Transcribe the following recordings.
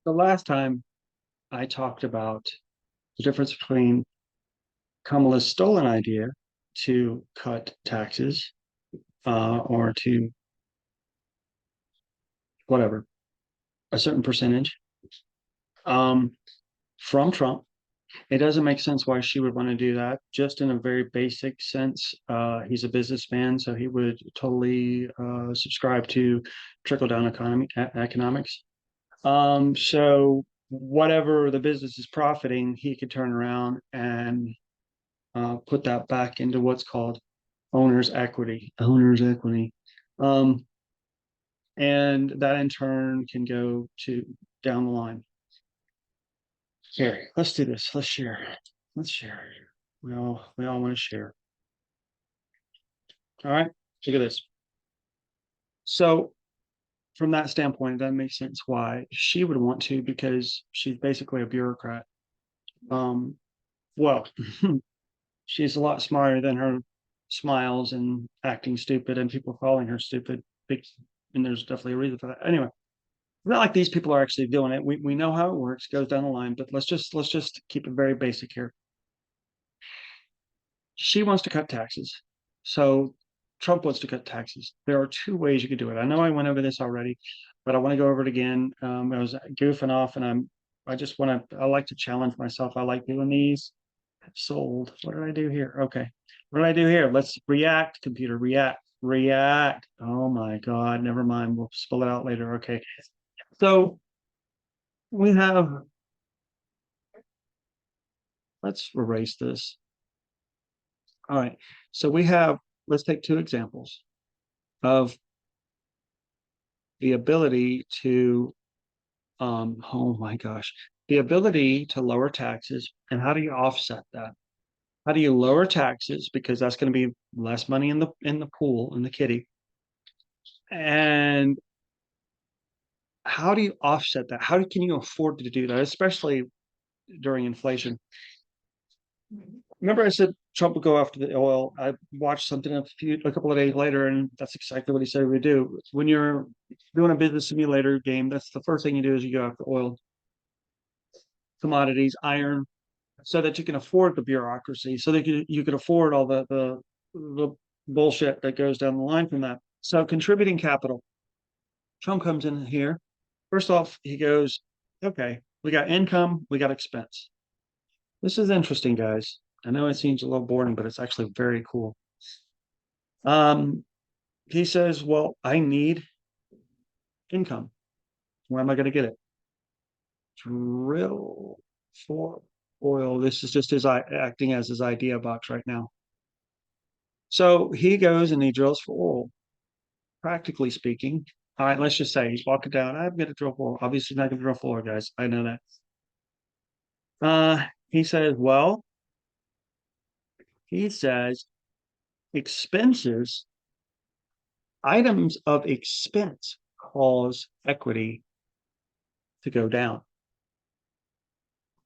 the last time I talked about the difference between Kamala's stolen idea to cut taxes or to whatever, a certain percentage um, from Trump. It doesn't make sense why she would want to do that. Just in a very basic sense, he's a businessman, so he would totally subscribe to trickle down economics. So whatever the business is profiting, he could turn around and put that back into what's called owner's equity. Owner's equity. Um, and that in turn can go to down the line. Here, let's do this. Let's share. Let's share. We all want to share. All right. Look at this. So from that standpoint, that makes sense why she would want to, because she's basically a bureaucrat. Um, well, she's a lot smarter than her smiles and acting stupid and people calling her stupid. And there's definitely a reason for that. Anyway, not like these people are actually doing it. We know how it works, goes down the line, but let's just keep it very basic here. She wants to cut taxes. So Trump wants to cut taxes. There are two ways you could do it. I know I went over this already, but I want to go over it again. I was goofing off, and I like to challenge myself. I like doing these. Sold. What did I do here? Okay. What did I do here? Let's react, computer, react, react. Oh my God. Never mind. We'll spell it out later. Okay. So we have, let's erase this. All right. So we have, let's take two examples of the ability to, oh my gosh, the ability to lower taxes. And how do you offset that? How do you lower taxes? Because that's going to be less money in the pool, in the kitty. And how do you offset that? How can you afford to do that, especially during inflation? Remember, I said Trump would go after the oil. I watched something a couple of days later, and that's exactly what he said he would do. When you're doing a business simulator game, that's the first thing you do is you go after oil, commodities, iron, so that you can afford the bureaucracy, so that you can afford all the bullshit that goes down the line from that. So contributing capital. Trump comes in here. First off, he goes, okay, we got income, we got expense. This is interesting, guys. I know it seems a little boring, but it's actually very cool. Um, he says, well, I need income. Where am I going to get it? Drill for oil. This is just his acting as his idea box right now. So he goes and he drills for oil. Practically speaking, all right, let's just say he's walking down. I'm going to drill for oil. Obviously, not going to drill for oil, guys. I know that. He says, well, he says expenses, items of expense cause equity to go down.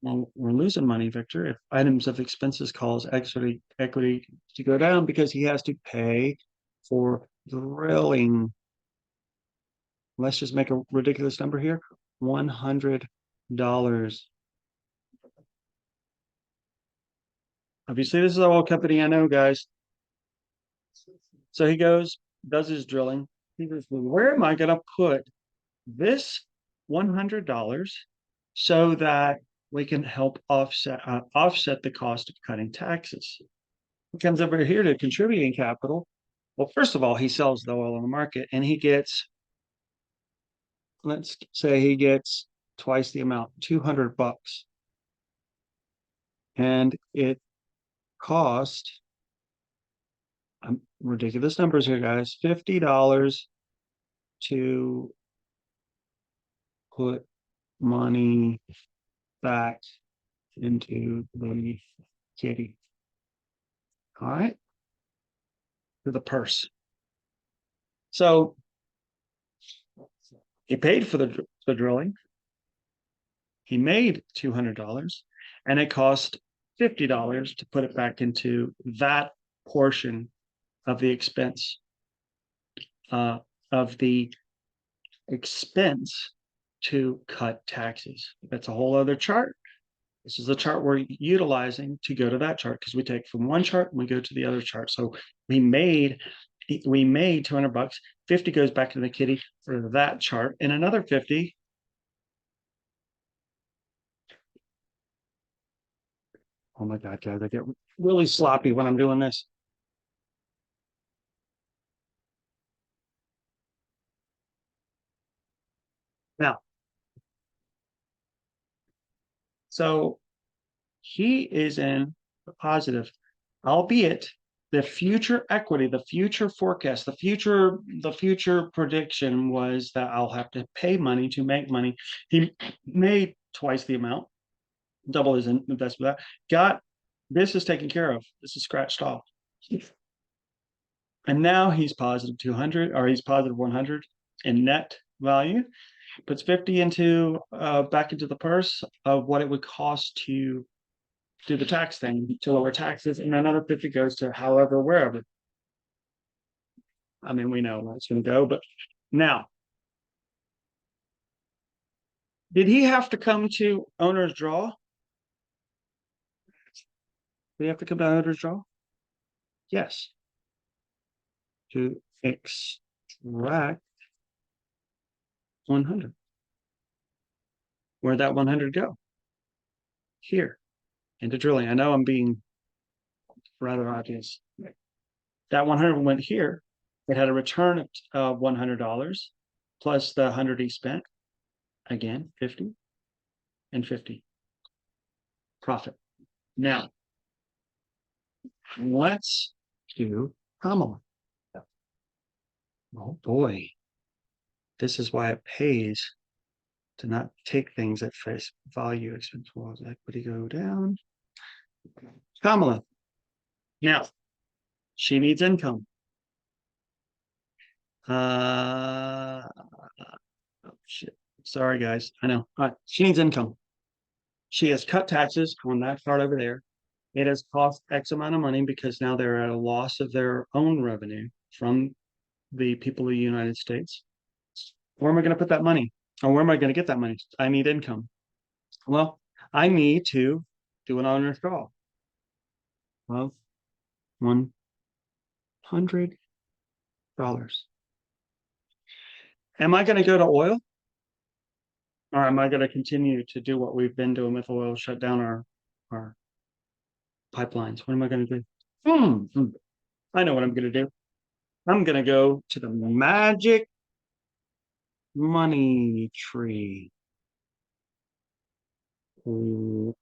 Well, we're losing money, Victor, if items of expenses cause equity to go down because he has to pay for drilling. Let's just make a ridiculous number here. $100. Obviously, this is a oil company, I know, guys. So he goes, does his drilling. He goes, well, where am I going to put this $100 so that we can help offset the cost of cutting taxes? He comes over here to contributing capital. Well, first of all, he sells the oil on the market, and he gets, let's say he gets twice the amount, $200, and it cost, ridiculous numbers here, guys, $50 to put money back into the kitty. All right, to the purse. So he paid for the drilling. He made $200, and it cost $50 to put it back into that portion of the expense uh, of the expense to cut taxes. That's a whole other chart. This is the chart we're utilizing to go to that chart because we take from one chart and we go to the other chart. So we made we made 200 bucks. 50 goes back to the kitty for that chart, and another 50. Oh my God, guys, I get really sloppy when I'm doing this. Now, so he is in the positive, albeit the future equity, the future forecast, the future prediction was that I'll have to pay money to make money. He made twice the amount, double his investment. That got this is taken care of. This is scratched off, and now he's positive 200, or he's positive 100 in net value. Puts 50 into back into the purse of what it would cost to do the tax thing to lower taxes, and another 50 goes to however, wherever. I mean, we know where it's going to go, but now, did he have to come to owner's draw? Did he have to come to owner's draw? Yes. To extract 100. Where'd that 100 go? Here, into drilling. I know I'm being rather obvious. That 100 went here. It had a return of $100 plus the 100 he spent. Again, 50 and 50 profit. Now, let's do amal. Oh boy, this is why it pays to not take things at face value. Expense walls, equity go down. Kamala. Now, she needs income. Oh, shit. Sorry, guys. I know. All right. She needs income. She has cut taxes on that part over there. It has cost X amount of money because now they're at a loss of their own revenue from the people of the United States. Where am I going to put that money? Or where am I going to get that money? I need income. Well, I need to do an owner's draw of $100. Am I going to go to oil, or am I going to continue to do what we've been doing with oil, shut down our pipelines? What am I going to do? I know what I'm going to do. I'm going to go to the magic money tree. Ooh,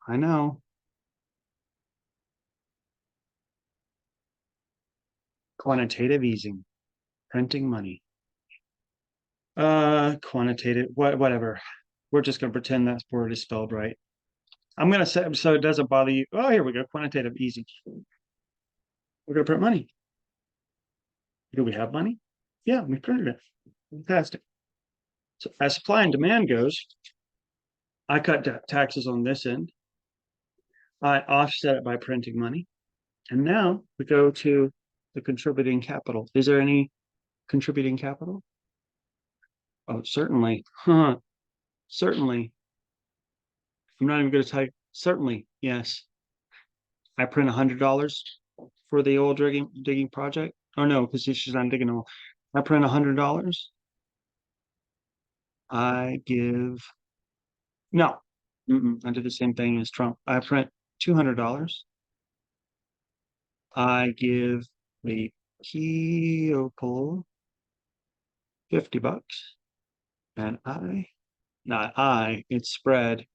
I know. Quantitative easing, printing money. Quantitative, whatever. We're just going to pretend that word is spelled right. I'm going to say so it doesn't bother you. Oh, here we go. Quantitative easing. We're going to print money. Do we have money? Yeah, we printed it. Fantastic. So as supply and demand goes, I cut taxes on this end. I offset it by printing money. And now we go to the contributing capital. Is there any contributing capital? Oh, certainly. Huh. Certainly. I'm not even going to type. Certainly. Yes. I print $100 for the oil digging project. Oh no, because she's not digging oil. I print $100. I give no. I did the same thing as Trump. I print $200. I give the people 50 bucks. And not I, it's spread.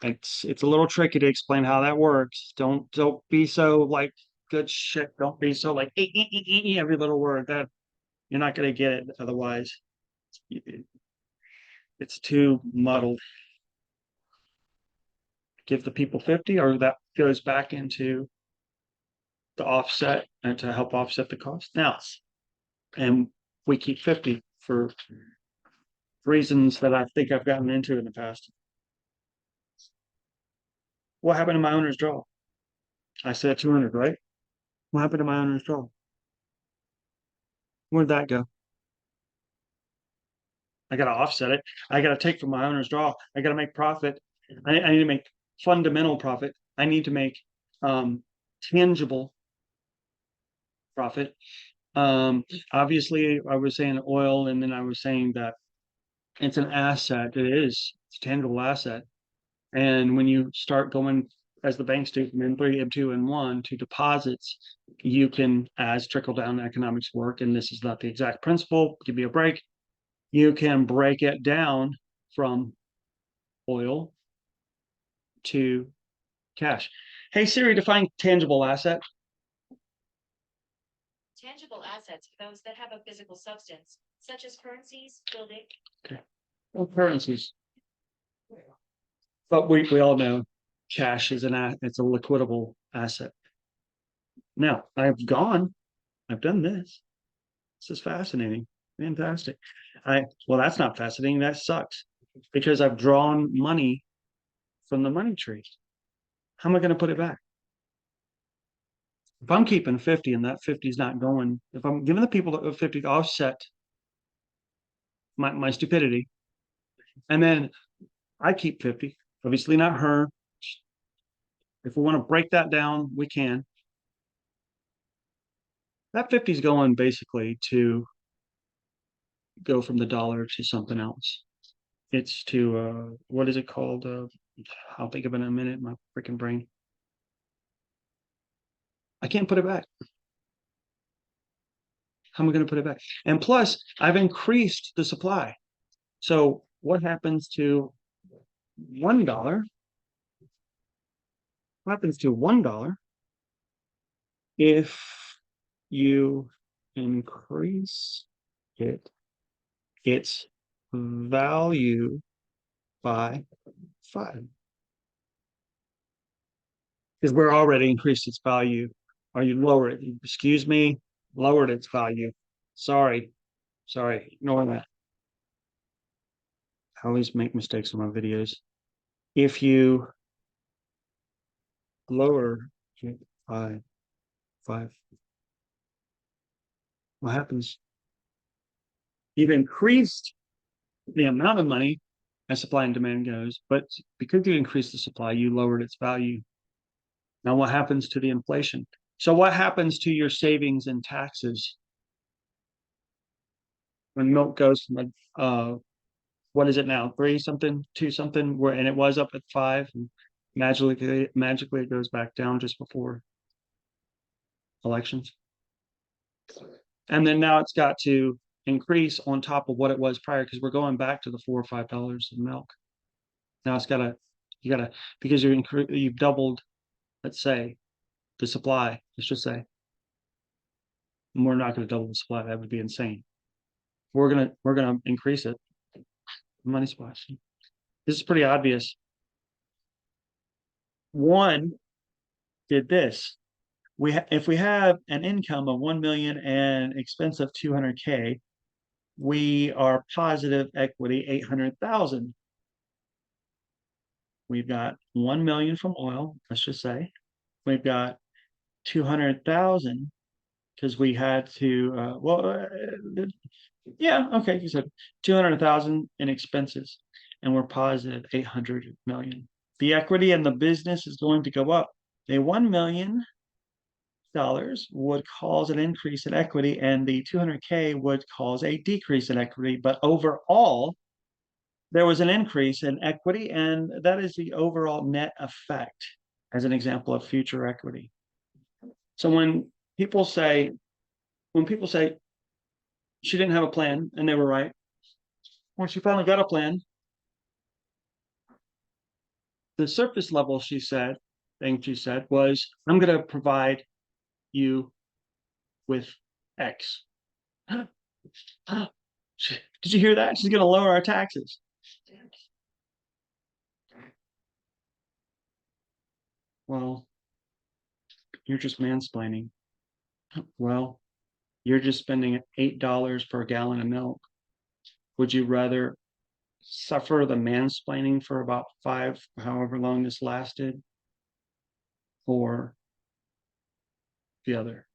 It's a little tricky to explain how that works. Don't be so like good shit. Don't be so like every little word that you're not gonna get it otherwise. It's too muddled. Give the people 50, or that goes back into the offset and to help offset the cost. Now, and we keep 50 for reasons that I think I've gotten into in the past. What happened to my owner's draw? I said 200, right? What happened to my owner's draw? Where'd that go? I got to offset it. I got to take from my owner's draw. I got to make profit. I need to make fundamental profit. I need to make tangible profit. Um, Obviously, I was saying oil, and then I was saying that it's an asset. It is. It's a tangible asset. And when you start going, as the banks do, from M3, M2, and one to deposits, you can, as trickle down economics work, and this is not the exact principle, give me a break, you can break it down from oil to cash. Hey Siri, define tangible asset. Tangible assets are those that have a physical substance, such as currencies, building. Okay. Well, currencies. But we all know cash is it's a liquidable asset. Now, I've done this. This is fascinating. Fantastic. Well, that's not fascinating. That sucks because I've drawn money from the money tree. How am I going to put it back? If I'm keeping 50 and that 50 is not going, if I'm giving the people 50 to offset my stupidity, and then I keep 50, obviously not her. If we want to break that down, we can. That 50 is going basically to go from the dollar to something else. It's to what is it called? I'll think of it in a minute. My freaking brain. I can't put it back. How am I going to put it back? And plus, I've increased the supply. So what happens to $1? What happens to $1 if you increase its value by 5? Because we're already increased its value. Or you lower it? Excuse me, lowered its value. Sorry, ignore that. I always make mistakes on my videos. If you lower it by 5, what happens? You've increased the amount of money as supply and demand goes, but because you increased the supply, you lowered its value. Now, what happens to the inflation? So, what happens to your savings and taxes when milk goes from what is it now, 3 something, 2 something, where and it was up at 5, and magically it goes back down just before elections, and then now it's got to increase on top of what it was prior because we're going back to the $4 or $5 of milk. Now it's gotta you gotta because you've doubled, let's say, the supply. Let's just say, and we're not going to double the supply. That would be insane. We're gonna increase it. Money splash. This is pretty obvious. One did this. If we have an income of 1 million and expense of 200K, we are positive equity 800,000. We've got 1 million from oil, let's just say. We've got 200,000 because we had to, yeah, okay, you said 200,000 in expenses, and we're positive 800 million. The equity in the business is going to go up. A $1 million would cause an increase in equity, and the 200K would cause a decrease in equity. But overall, there was an increase in equity, and that is the overall net effect as an example of future equity. So people say, when people say she didn't have a plan, and they were right, when she finally got a plan, the surface level thing she said was, I'm going to provide you with X. Did you hear that? She's going to lower our taxes. Well, you're just mansplaining. Well, you're just spending $8 per gallon of milk. Would you rather suffer the mansplaining for about 5, however long this lasted, or the other?